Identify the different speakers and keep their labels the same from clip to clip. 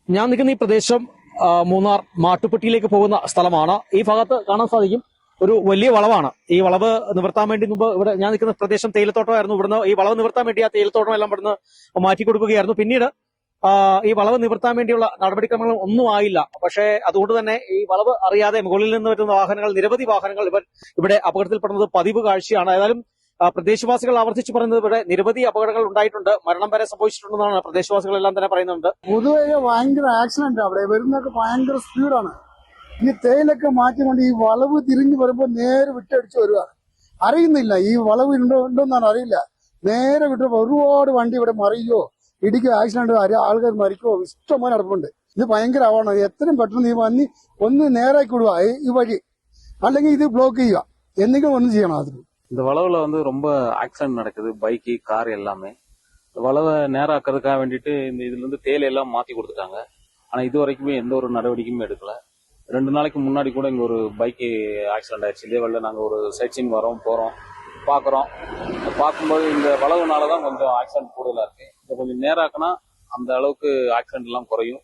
Speaker 1: ഞാൻ നിൽക്കുന്ന ഈ പ്രദേശം മൂന്നാർ മാട്ടുപ്പെട്ടിയിലേക്ക് പോകുന്ന സ്ഥലമാണ്. ഈ ഭാഗത്ത് കാണാൻ സാധിക്കും ഒരു വലിയ വളവാണ്. ഈ വളവ് നിവർത്താൻ വേണ്ടി മുമ്പ് ഇവിടെ ഞാൻ നിൽക്കുന്ന പ്രദേശം തേയിലത്തോട്ടമായിരുന്നു. ഇവിടുന്ന് ഈ വളവ് നിവർത്താൻ വേണ്ടി ആ തേയിലത്തോട്ടം എല്ലാം ഇവിടുന്ന് മാറ്റി കൊടുക്കുകയായിരുന്നു. പിന്നീട് ഈ വളവ് നിവർത്താൻ വേണ്ടിയുള്ള നടപടിക്രമങ്ങൾ ഒന്നും ആയില്ല. പക്ഷേ അതുകൊണ്ട് തന്നെ ഈ വളവ് അറിയാതെ മുകളിൽ നിന്ന് വരുന്ന വാഹനങ്ങൾ, നിരവധി വാഹനങ്ങൾ ഇവിടെ അപകടത്തിൽപ്പെടുന്നത് പതിവ് കാഴ്ചയാണ്. ഏതായാലും പ്രദേശവാസികൾ ആവർത്തിച്ച് പറയുന്നത് ഇവിടെ നിരവധി അപകടങ്ങൾ ഉണ്ടായിട്ടുണ്ട്, മരണം വരെ സംഭവിച്ചിട്ടുണ്ടെന്നാണ് പ്രദേശവാസികളെല്ലാം തന്നെ പറയുന്നുണ്ട്.
Speaker 2: പൊതുവെ ഭയങ്കര ആക്സിഡന്റ് അവിടെ വരുന്നൊക്കെ ഭയങ്കര സ്പീഡാണ്. ഈ തേയിലൊക്കെ മാറ്റിക്കൊണ്ട് ഈ വളവ് തിരിഞ്ഞു വരുമ്പോൾ നേരെ വിട്ടടിച്ച് വരിക. അറിയുന്നില്ല ഈ വളവ് ഉണ്ടോന്നാണ് അറിയില്ല. നേരെ വിട്ടപ്പോൾ ഒരുപാട് വണ്ടി ഇവിടെ മറിയോ ഇടിക്കോ ആക്സിഡന്റ് ആൾക്കാർ മരിക്കോ ഇഷ്ടംപോലെ നടപ്പുണ്ട്. ഇത് ഭയങ്കര അപകടമാണ്. എത്രയും പെട്ടെന്ന് ഈ വന്നി ഒന്ന് നേരാക്കി വിടുക ഈ വഴി, അല്ലെങ്കിൽ ഇത് ബ്ലോക്ക് ചെയ്യുക, എന്തെങ്കിലും ഒന്നും ചെയ്യണം. അതിന്
Speaker 3: இந்த வளவுல ரொம்ப ஆக்சிடென்ட் நடக்குது, பைக்கு கார் எல்லாமே. வளவை நேராக்கிறதுக்காக வேண்டிட்டு இந்த இதுல இருந்து தேயிலை எல்லாம் மாத்தி கொடுத்துட்டாங்க. ஆனா இது வரைக்குமே எந்த ஒரு நடவடிக்கையும் எடுக்கல. 2 நாளைக்கு முன்னாடி கூட இங்க ஒரு பைக்கு ஆக்சிடென்ட் ஆயிடுச்சு. இதே வழியில நாங்க ஒரு சைட் சீன் வரோம் போறோம் பாக்குறோம். பார்க்கும்போது இந்த வளவுனாலதான் கொஞ்சம் ஆக்சிடென்ட் கூடுதலா இருக்கு. இதை கொஞ்சம் நேராக்குனா அந்த அளவுக்கு ஆக்சிடென்ட் எல்லாம் குறையும்.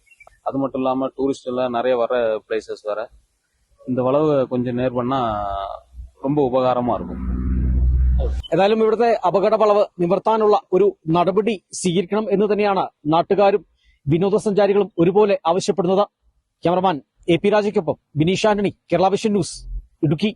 Speaker 3: அது மட்டும் இல்லாம டூரிஸ்ட் எல்லாம் நிறைய வர பிளேசஸ் வேற. இந்த வளவு கொஞ்சம் நேர் பண்ணா ரொம்ப உபகாரமா இருக்கும்.
Speaker 1: ഏതായാലും ഇവിടുത്തെ അപകട വളവ് നിവർത്താനുള്ള ഒരു നടപടി സ്വീകരിക്കണം എന്ന് തന്നെയാണ് നാട്ടുകാരും വിനോദസഞ്ചാരികളും ഒരുപോലെ ആവശ്യപ്പെടുന്നത്. ക്യാമറമാൻ AP രാജയ്ക്കൊപ്പം ബിനീഷ് ആന്റണി, കേരള വിഷൻ ന്യൂസ്, ഇടുക്കി.